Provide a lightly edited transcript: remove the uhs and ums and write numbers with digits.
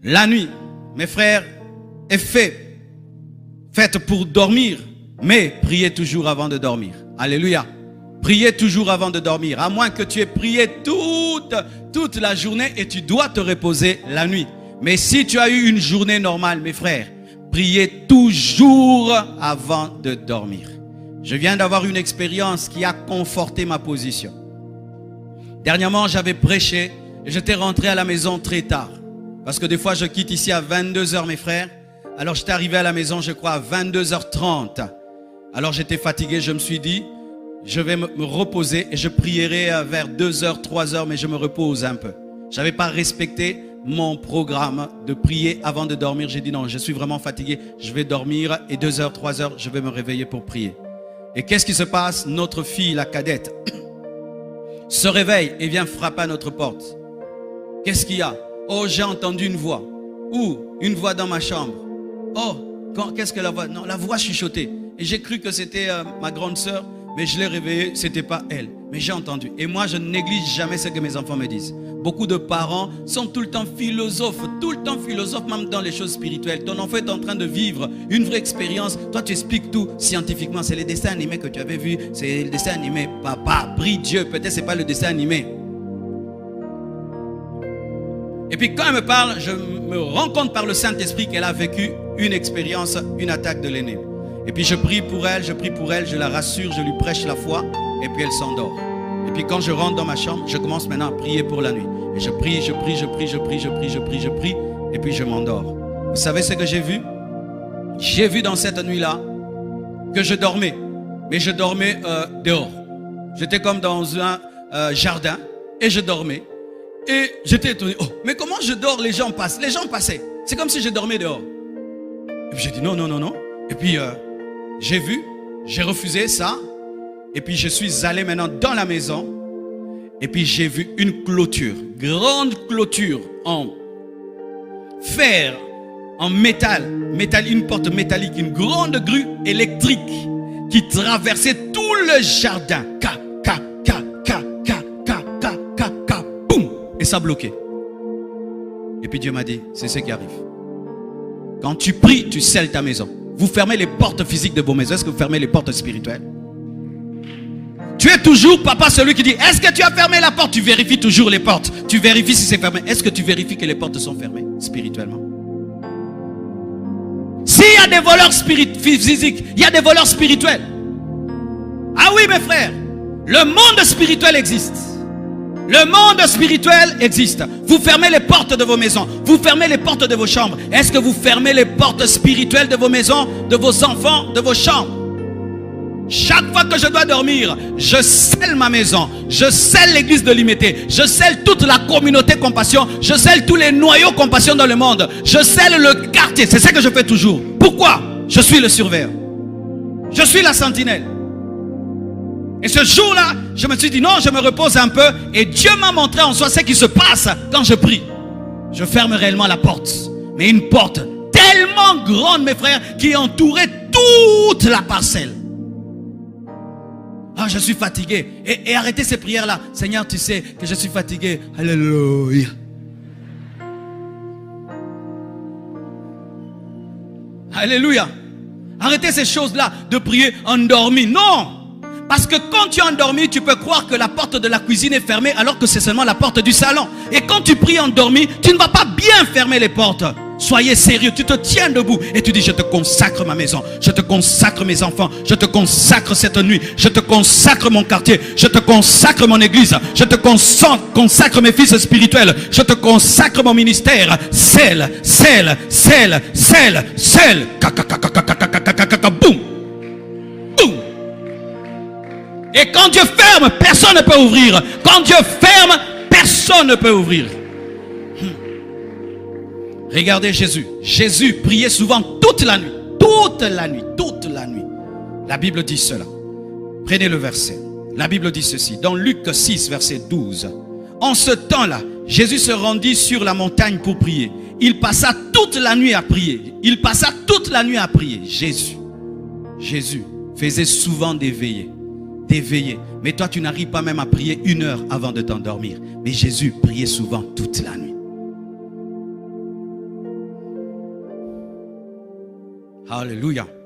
La nuit, mes frères, est faite pour dormir, mais priez toujours avant de dormir. Alléluia. Priez toujours avant de dormir, à moins que tu aies prié toute la journée et tu dois te reposer la nuit. Mais si tu as eu une journée normale, mes frères, priez toujours avant de dormir. Je viens d'avoir une expérience qui a conforté ma position. Dernièrement, j'avais prêché et j'étais rentré à la maison très tard. Parce que des fois, je quitte ici à 22h, mes frères. Alors, j'étais arrivé à la maison, je crois, à 22h30. Alors, j'étais fatigué, je me suis dit, je vais me reposer et je prierai vers 2h, 3h, mais je me repose un peu. Je n'avais pas respecté mon programme de prier avant de dormir. J'ai dit non, je suis vraiment fatigué, je vais dormir et 2h, 3h, je vais me réveiller pour prier. Et qu'est-ce qui se passe? Notre fille, la cadette, se réveille et vient frapper à notre porte. Qu'est-ce qu'il y a? Oh, j'ai entendu une voix. Où? Une voix dans ma chambre. Oh, qu'est-ce que la voix? Non, la voix chuchotait. Et j'ai cru que c'était ma grande sœur, mais je l'ai réveillée, c'était pas elle. Mais j'ai entendu. Et moi, je ne néglige jamais ce que mes enfants me disent. Beaucoup de parents sont tout le temps philosophes, même dans les choses spirituelles. Ton enfant est en train de vivre une vraie expérience. Toi, tu expliques tout scientifiquement. C'est les dessins animés que tu avais vus. C'est le dessin animé. Papa, prie Dieu. Peut-être c'est pas le dessin animé. Et puis quand elle me parle, je me rends compte par le Saint-Esprit qu'elle a vécu une expérience, une attaque de l'ennemi. Et puis je prie pour elle, je la rassure, je lui prêche la foi, et puis elle s'endort. Et puis quand je rentre dans ma chambre, je commence maintenant à prier pour la nuit. Et je prie, et puis je m'endors. Vous savez ce que j'ai vu? J'ai vu dans cette nuit-là que je dormais, mais je dormais dehors. J'étais comme dans un jardin, et je dormais. Et j'étais étonné. Oh, mais comment je dors? Les gens passent. Les gens passaient. C'est comme si je dormais dehors. Et puis j'ai dit non. Et puis j'ai vu, j'ai refusé ça. Et puis je suis allé maintenant dans la maison. Et puis j'ai vu une clôture, grande clôture en fer, en métal, une porte métallique, une grande grue électrique qui traversait tout le jardin. Et ça bloquait. Et puis Dieu m'a dit, c'est ce qui arrive. Quand tu pries, tu scelles ta maison. Vous fermez les portes physiques de vos maisons. Est-ce que vous fermez les portes spirituelles? Tu es toujours, papa, celui qui dit, est-ce que tu as fermé la porte? Tu vérifies toujours les portes. Tu vérifies si c'est fermé. Est-ce que tu vérifies que les portes sont fermées spirituellement? S'il y a des voleurs physiques, il y a des voleurs spirituels. Ah oui, mes frères, le monde spirituel existe. Le monde spirituel existe. Vous fermez les portes de vos maisons. Vous fermez les portes de vos chambres. Est-ce que vous fermez les portes spirituelles de vos maisons, de vos enfants, de vos chambres? Chaque fois que je dois dormir, je scelle ma maison. Je scelle l'église de l'Imité. Je scelle toute la communauté compassion. Je scelle tous les noyaux compassion dans le monde. Je scelle le quartier. C'est ce que je fais toujours. Pourquoi? Je suis le surveillant. Je suis la sentinelle. Et ce jour-là, je me suis dit non, je me repose un peu. Et Dieu m'a montré en soi ce qui se passe quand je prie. Je ferme réellement la porte. Mais une porte tellement grande, mes frères, qui entourait toute la parcelle. Ah, je suis fatigué. Et arrêtez ces prières-là. Seigneur, tu sais que je suis fatigué. Alléluia. Alléluia. Arrêtez ces choses-là de prier endormi. Non. Parce que quand tu es endormi, tu peux croire que la porte de la cuisine est fermée alors que c'est seulement la porte du salon. Et quand tu pries endormi, tu ne vas pas bien fermer les portes. Soyez sérieux, tu te tiens debout et tu dis je te consacre ma maison, je te consacre mes enfants, je te consacre cette nuit, je te consacre mon quartier, je te consacre mon église, je te consacre mes fils spirituels, je te consacre mon ministère. Scelle. Boum. Boum. Et quand Dieu ferme, personne ne peut ouvrir. Quand Dieu ferme, personne ne peut ouvrir. Regardez Jésus. Jésus priait souvent toute la nuit. Toute la nuit. Toute la nuit. La Bible dit cela. Prenez le verset. La Bible dit ceci. Dans Luc 6, verset 12. En ce temps-là, Jésus se rendit sur la montagne pour prier. Il passa toute la nuit à prier. Il passa toute la nuit à prier. Jésus faisait souvent des veillées. Des veillées. Mais toi, tu n'arrives pas même à prier 1 heure avant de t'endormir. Mais Jésus priait souvent toute la nuit. Alléluia.